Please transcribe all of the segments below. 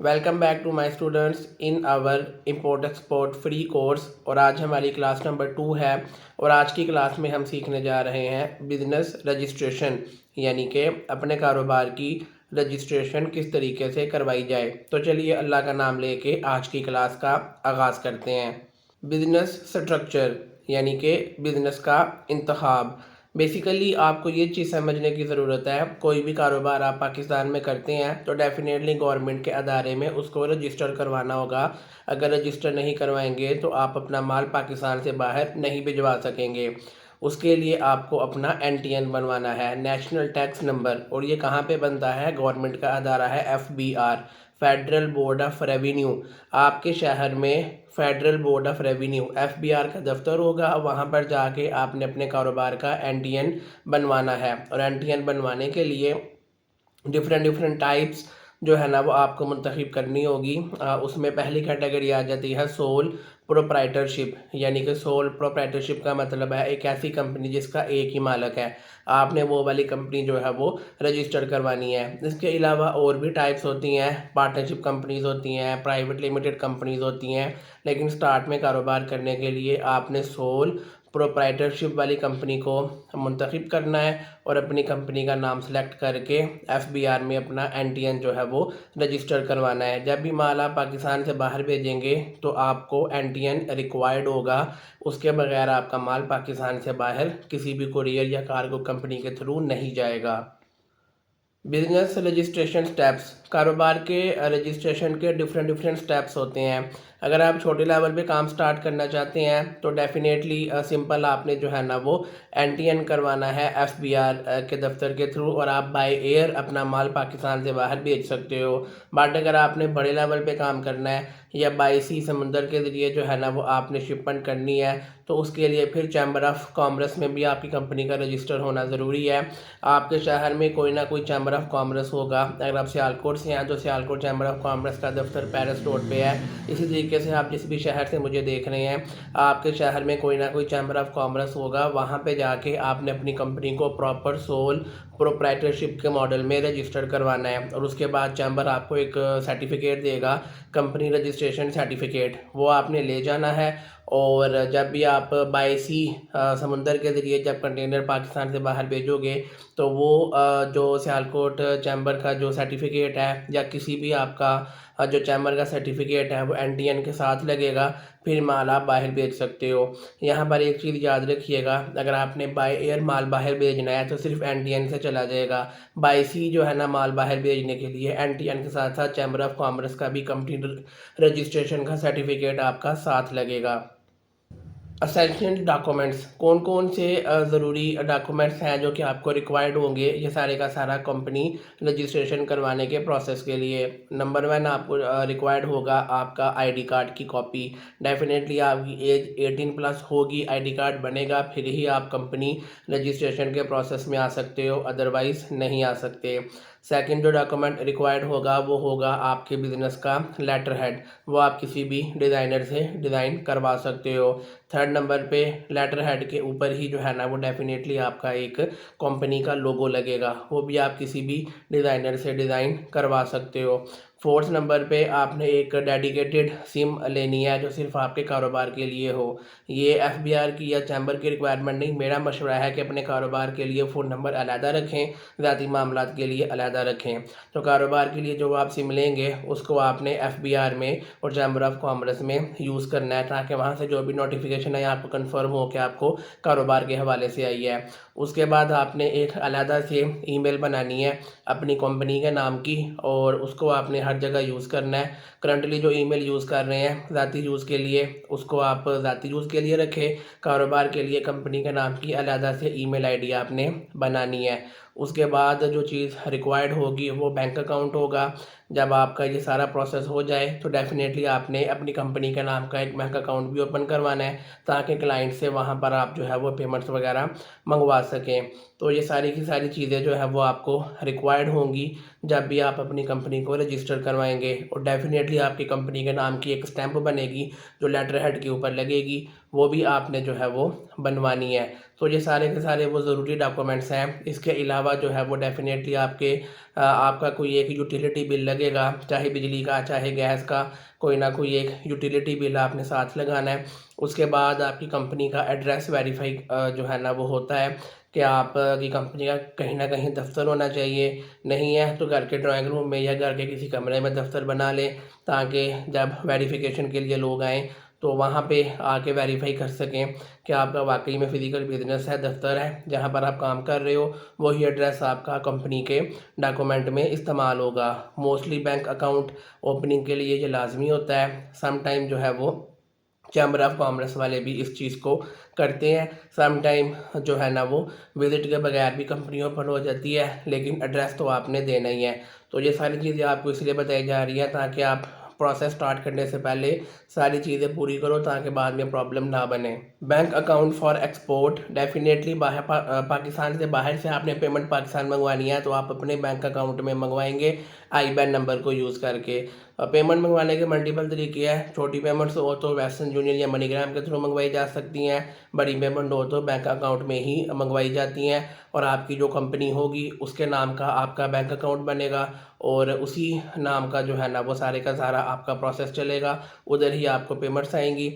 Welcome back to my students in our import export free course. और आज हमारी class number 2 है। और आज की क्लास में हम सीखने जा रहे हैं बिजनेस रजिस्ट्रेशन, यानी कि अपने कारोबार की रजिस्ट्रेशन किस तरीके से करवाई जाए। तो चलिए अल्लाह का नाम लेके आज की क्लास का आगाज़ करते हैं। बिजनेस स्ट्रक्चर यानी कि बिजनेस का इंतखाब। बेसिकली आपको ये चीज़ समझने की ज़रूरत है, कोई भी कारोबार आप पाकिस्तान में करते हैं तो डेफिनेटली गवर्नमेंट के अदारे में उसको रजिस्टर करवाना होगा। अगर रजिस्टर नहीं करवाएंगे तो आप अपना माल पाकिस्तान से बाहर नहीं भिजवा सकेंगे। उसके लिए आपको अपना NTN बनवाना है, नेशनल टैक्स नंबर। और ये कहाँ पे बनता है? गवर्नमेंट का अदारा है FBR, federal board of revenue. आपके शहर में federal board of revenue FBR का दफ्तर होगा, वहाँ पर जाके आपने अपने कारोबार का NTN बनवाना है। और NTN बनवाने के लिए डिफरेंट डिफरेंट टाइप्स जो है ना वो आपको मुंतखब करनी होगी। उसमें पहली कैटेगरी आ जाती है सोल प्रोप्राइटरशिप, यानी कि सोल प्रोप्राइटरशिप का मतलब है एक ऐसी कंपनी जिसका एक ही मालिक है। आपने वो वाली कंपनी जो है वो रजिस्टर करवानी है। इसके अलावा और भी टाइप्स होती हैं, पार्टनरशिप कंपनीज होती हैं, प्राइवेट लिमिटेड कंपनीज होती हैं। लेकिन स्टार्ट में कारोबार करने के लिए आपने सोल प्रोप्राइटरशिप वाली कंपनी को मुंतखब करना है और अपनी कंपनी का नाम सेलेक्ट करके FBR में अपना NTN जो है वो रजिस्टर करवाना है। जब भी माल आप पाकिस्तान से बाहर भेजेंगे तो आपको NTN रिक्वायर्ड होगा। उसके बगैर आपका माल पाकिस्तान से बाहर किसी भी कुरियर या कार्गो कंपनी के थ्रू नहीं जाएगा। Business registration steps. कारोबार के रजिस्ट्रेशन के डिफरेंट डिफरेंट स्टेप्स होते हैं। अगर आप छोटे लेवल पे काम स्टार्ट करना चाहते हैं तो डेफिनेटली सिंपल आपने जो है ना वो NTN करवाना है FBR के दफ्तर के थ्रू, और आप बाय एयर अपना माल पाकिस्तान से बाहर भेज सकते हो। बट अगर आपने बड़े लेवल पे काम करना है या बाय सी समुंदर के ज़रिए जो है ना वो आपने शिपमेंट करनी है तो उसके लिए फिर चैम्बर ऑफ कॉमर्स में भी आपकी कंपनी का रजिस्टर होना ज़रूरी है। आपके शहर में कोई ना कोई चैम्बर ऑफ कॉमर्स होगा। अगर आप सियालकोट से हैं तो सियालकोट चैम्बर ऑफ कॉमर्स का दफ्तर पेरिस रोड पे है। इसी तरीके से आप जिस भी शहर से मुझे देख रहे हैं, आपके शहर में कोई ना कोई चैम्बर ऑफ कॉमर्स होगा। वहाँ पे जाके आपने अपनी कंपनी को प्रॉपर सोल प्रोप्राइटरशिप के मॉडल में रजिस्टर करवाना है। और उसके बाद चैम्बर आपको एक सर्टिफिकेट देगा, कंपनी रजिस्ट्रेशन सर्टिफिकेट, वो आपने ले जाना है। और जब भी आप बाय सी समुंदर के ज़रिए जब कंटेनर पाकिस्तान से बाहर भेजोगे तो वो जो सियालकोट चैम्बर का जो सर्टिफिकेट है या किसी भी आपका जो चैम्बर का सर्टिफिकेट है वो NTN के साथ लगेगा, फिर माल आप बाहर भेज सकते हो। यहाँ पर एक चीज़ याद रखिएगा, अगर आपने बाय एयर माल बाहर भेजना है तो सिर्फ NTN से चला जाएगा। बाय सी जो है ना माल बाहर भेजने के लिए NTN के साथ साथ चैम्बर ऑफ कॉमर्स का भी कंपनी रजिस्ट्रेशन का सर्टिफिकेट आपका साथ लगेगा। असेंशियल डॉक्यूमेंट्स, कौन कौन से ज़रूरी डॉक्यूमेंट्स हैं जो कि आपको रिक्वायर्ड होंगे ये सारे का सारा कंपनी रजिस्ट्रेशन करवाने के प्रोसेस के लिए। नंबर 1 आपको रिक्वायर्ड होगा आपका ID कार्ड की कॉपी। डेफिनेटली आपकी एज 18+ होगी, ID कार्ड बनेगा, फिर ही आप कंपनी रजिस्ट्रेशन के प्रोसेस में आ सकते हो, अदरवाइज़ नहीं आ सकते। सेकंड जो डॉक्यूमेंट रिक्वायर्ड होगा वो होगा आपके बिज़नेस का लेटर हेड, वो आप किसी भी डिज़ाइनर से डिज़ाइन करवा सकते हो। थर्ड नंबर पे लेटर हेड के ऊपर ही जो है ना वो डेफिनेटली आपका एक कंपनी का लोगो लगेगा, वो भी आप किसी भी डिज़ाइनर से डिज़ाइन करवा सकते हो। फोर्थ नंबर पे आपने एक डेडिकेटेड सिम लेनी है जो सिर्फ आपके कारोबार के लिए हो। ये FBR की या चैम्बर की रिक्वायरमेंट नहीं, मेरा मशवरा है कि अपने कारोबार के लिए फ़ोन नंबर अलहदा रखें, ज़ाती मामलात के लिए अलहदा रखें। तो कारोबार के लिए जो आप सिम लेंगे उसको आपने FBR में और चैम्बर ऑफ कॉमर्स में यूज़ करना है, ताकि वहाँ से जो भी नोटिफिकेशन है आपको कंफर्म हो कि आपको कारोबार के हवाले से आई है। उसके बाद आपने एक अलहदा से ईमेल बनानी है अपनी कंपनी के नाम की, और उसको आपने हर जगह यूज़ करना है। करंटली जो ईमेल यूज़ कर रहे हैं ज़ाती यूज़ के लिए, उसको आप ज़ाती यूज़ के लिए रखें। कारोबार के लिए कंपनी के नाम की अलहदा से ईमेल ID आपने बनानी है। उसके बाद जो चीज़ रिक्वायर्ड होगी वो बैंक अकाउंट होगा। जब आपका ये सारा प्रोसेस हो जाए तो डेफिनेटली आपने अपनी कंपनी के नाम का एक बैंक अकाउंट भी ओपन करवाना है, ताकि क्लाइंट से वहाँ पर आप जो है वो पेमेंट्स वगैरह मंगवा सकें। तो ये सारी की सारी चीज़ें जो है वो आपको रिक्वायर्ड होंगी जब भी आप अपनी कंपनी को रजिस्टर करवाएंगे। और डेफिनेटली आपकी कंपनी के नाम की एक स्टैंप बनेगी जो लेटर हेड के ऊपर लगेगी, वो भी आपने जो है वो बनवानी है। तो ये सारे के सारे वो ज़रूरी डॉक्यूमेंट्स हैं। इसके अलावा जो है वो डेफ़िनेटली आपका कोई एक यूटिलिटी बिल लगेगा, चाहे बिजली का चाहे गैस का, कोई ना कोई एक यूटिलिटी बिल आपने साथ लगाना है। उसके बाद आपकी कंपनी का एड्रेस वेरीफाई जो है ना वो होता है कि आपकी कंपनी का कहीं ना कहीं दफ्तर होना चाहिए। नहीं है तो घर के ड्राइंग रूम में या घर के किसी कमरे में दफ्तर बना लें, ताकि जब वेरिफिकेशन के लिए लोग आएँ तो वहाँ पे आके वेरीफाई कर सकें कि आपका वाकई में फ़िज़िकल बिजनेस है, दफ्तर है जहाँ पर आप काम कर रहे हो, वही एड्रेस आपका कंपनी के डॉक्यूमेंट में इस्तेमाल होगा। मोस्टली बैंक अकाउंट ओपनिंग के लिए ये लाजमी होता है। सम टाइम जो है वो चैम्बर ऑफ कॉमर्स वाले भी इस चीज़ को करते हैं। सम टाइम जो है ना वो विज़िट के बगैर भी कंपनी ओपन हो जाती है, लेकिन एड्रेस तो आपने देना ही है। तो ये सारी चीज़ें आपको इसलिए बताई जा रही हैं ताकि आप प्रोसेस स्टार्ट करने से पहले सारी चीज़ें पूरी करो, ताकि बाद में प्रॉब्लम ना बने। Bank account for export definitely Pakistan से बाहर से आपने पेमेंट पाकिस्तान मंगवानी है तो आप अपने बैंक अकाउंट में मंगवाएंगे IBAN नंबर को यूज़ करके। पेमेंट मंगवाने के मल्टीपल तरीके हैं। छोटी पेमेंट्स हो तो वेस्टर्न यूनियन या मनीग्राम के थ्रू मंगवाई जा सकती हैं, बड़ी पेमेंट हो तो बैंक अकाउंट में ही मंगवाई जाती हैं, और आपकी जो कंपनी होगी उसके नाम का आपका बैंक अकाउंट बनेगा और उसी नाम का जो है ना वो सारे का सारा आपका प्रोसेस चलेगा, उधर ही आपको पेमेंट्स आएंगी।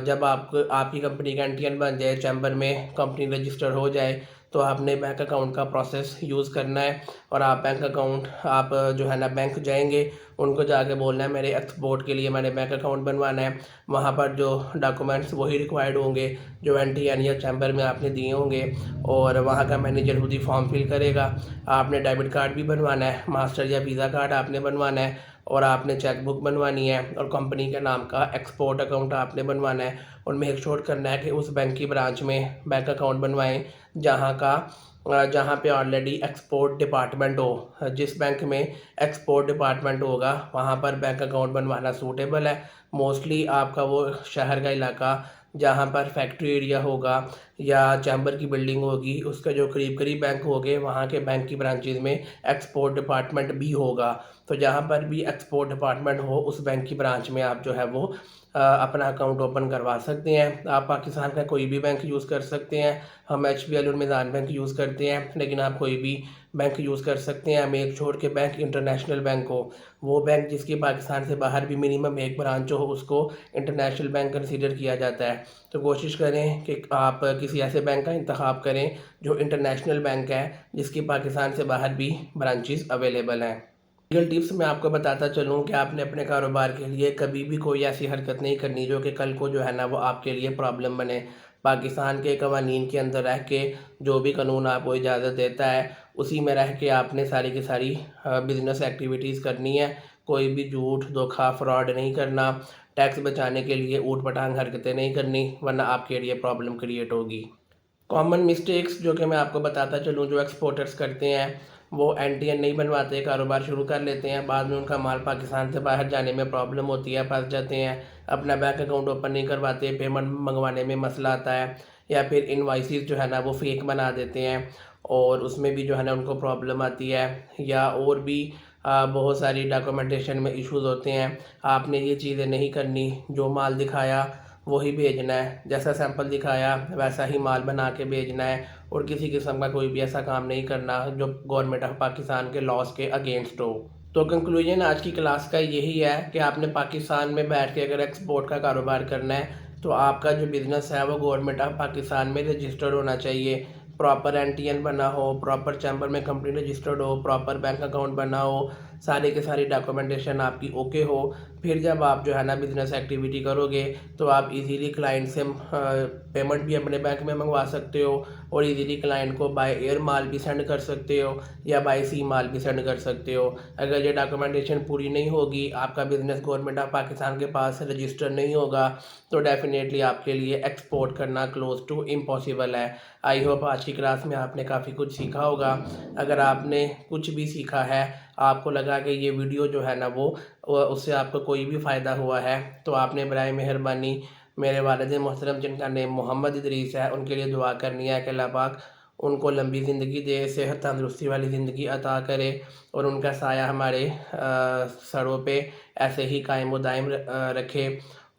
जब आपकी कंपनी का NTN बन जाए, चैम्बर में कंपनी रजिस्टर हो जाए, तो आपने बैंक अकाउंट का प्रोसेस यूज़ करना है। और आप जो है ना बैंक जाएंगे, उनको जाके बोलना है मेरे एक्सपोर्ट के लिए मैंने बैंक अकाउंट बनवाना है। वहाँ पर जो डॉक्यूमेंट्स वही रिक्वायर्ड होंगे जो NTN या चैम्बर में आपने दिए होंगे, और वहाँ का मैनेजर खुद ही फॉर्म फिल करेगा। आपने डेबिट कार्ड भी बनवाना है, मास्टर या वीज़ा कार्ड आपने बनवाना है, और आपने चेक बुक बनवानी है, और कंपनी के नाम का एक्सपोर्ट अकाउंट आपने बनवाना है। और मेक श्योर करना है कि उस बैंक की ब्रांच में बैंक अकाउंट बनवाएं जहाँ पे ऑलरेडी एक्सपोर्ट डिपार्टमेंट हो। जिस बैंक में एक्सपोर्ट डिपार्टमेंट होगा वहाँ पर बैंक अकाउंट बनवाना सूटेबल है। मोस्टली आपका वो शहर का इलाका जहाँ पर फैक्ट्री एरिया होगा या चैम्बर की बिल्डिंग होगी, उसके जो करीब करीब बैंक होंगे वहाँ के बैंक की ब्रांचेज में एक्सपोर्ट डिपार्टमेंट भी होगा। तो जहाँ पर भी एक्सपोर्ट डिपार्टमेंट हो उस बैंक की ब्रांच में आप जो है वो अपना अकाउंट ओपन करवा सकते हैं। आप पाकिस्तान का कोई भी बैंक यूज़ कर सकते हैं। हम HBL और मिज़ान बैंक यूज़ करते हैं, लेकिन आप कोई भी बैंक यूज़ कर सकते हैं। मेक श्योर के बैंक इंटरनेशनल बैंक हो, वो बैंक जिसकी पाकिस्तान से बाहर भी मिनिमम एक ब्रांच हो उसको इंटरनेशनल बैंक कंसीडर किया जाता है। तो कोशिश करें कि आप किसी ऐसे बैंक का इंतखाब करें जो इंटरनेशनल बैंक है, जिसकी पाकिस्तान से बाहर भी ब्रांचेस अवेलेबल हैं। लीगल टिप्स मैं आपको बताता चलूँ कि आपने अपने कारोबार के लिए कभी भी कोई ऐसी हरकत नहीं करनी जो कि कल को जो है ना वो आपके लिए प्रॉब्लम बने। पाकिस्तान के कवानीन के अंदर रह के जो भी कानून आपको इजाज़त देता है उसी में रह के आपने सारी की सारी बिजनेस एक्टिविटीज़ करनी है। कोई भी झूठ धोखा फ्रॉड नहीं करना, टैक्स बचाने के लिए ऊट पटांग हरकतें नहीं करनी, वरना आपके लिए प्रॉब्लम क्रिएट होगी। कॉमन मिस्टेक्स जो कि मैं आपको बताता चलूँ जो एक्सपोर्टर्स करते हैं, वो NTN नहीं बनवाते, कारोबार शुरू कर लेते हैं, बाद में उनका माल पाकिस्तान से बाहर जाने में प्रॉब्लम होती है, फंस जाते हैं, अपना बैंक अकाउंट ओपन नहीं करवाते, पेमेंट मंगवाने में मसला आता है, या फिर इनवॉइसेस जो है ना वो फेक बना देते हैं और उसमें भी जो है ना उनको प्रॉब्लम आती है, या और भी बहुत सारी डॉक्यूमेंटेशन में इश्यूज़ होते हैं। आपने ये चीज़ें नहीं करनी, जो माल दिखाया वही भेजना है, जैसा सैंपल दिखाया वैसा ही माल बना के भेजना है, और किसी किस्म का कोई भी ऐसा काम नहीं करना जो गवर्नमेंट ऑफ पाकिस्तान के लॉज के अगेंस्ट हो। तो कंक्लूजन आज की क्लास का यही है कि आपने पाकिस्तान में बैठ के अगर एक्सपोर्ट का कारोबार करना है तो आपका जो बिज़नेस है वो गवर्नमेंट ऑफ पाकिस्तान में रजिस्टर्ड होना चाहिए। प्रॉपर NTN बना हो, प्रॉपर चैम्बर में कंपनी रजिस्टर्ड हो, प्रॉपर बैंक अकाउंट बना हो, सारी के सारी डॉक्यूमेंटेशन आपकी ओके हो। फिर जब आप जो है ना बिज़नेस एक्टिविटी करोगे तो आप इजीली क्लाइंट से पेमेंट भी अपने बैंक में मंगवा सकते हो, और इजीली क्लाइंट को बाय एयर माल भी सेंड कर सकते हो या बाय सी माल भी सेंड कर सकते हो। अगर ये डॉक्यूमेंटेशन पूरी नहीं होगी, आपका बिज़नेस गवर्नमेंट ऑफ पाकिस्तान के पास रजिस्टर नहीं होगा, तो डेफिनेटली आपके लिए एक्सपोर्ट करना क्लोज टू इम्पॉसिबल है। आई होप आज की क्लास में आपने काफ़ी कुछ सीखा होगा। अगर आपने कुछ भी सीखा है, आपको लगा कि ये वीडियो जो है ना वो उससे आपको कोई भी फ़ायदा हुआ है, तो आपने बराए मेहरबानी मेरे वालिद मोहतरम जिनका नेम मोहम्मद इदरीस है उनके लिए दुआ करनी है कि अल्लाह पाक उनको लंबी ज़िंदगी दे, सेहत तंदुरुस्ती वाली ज़िंदगी अता करे, और उनका साया हमारे सरों पे ऐसे ही कायम व दायम रखे।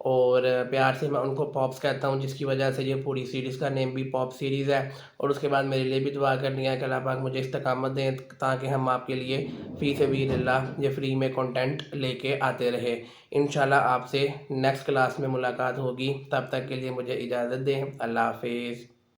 और प्यार से मैं उनको पॉप्स कहता हूँ, जिसकी वजह से ये पूरी सीरीज़ का नेम भी पॉप सीरीज़ है। और उसके बाद मेरे लिए भी दुआ करनी है कि अल्लाह पाक मुझे इस्तकामत दें, ताकि हम आपके लिए फ़ी सबीलिल्लाह ये फ्री में कंटेंट लेके आते रहे। इंशाल्लाह आपसे नेक्स्ट क्लास में मुलाकात होगी, तब तक के लिए मुझे इजाज़त दें। अल्लाह हाफिज़।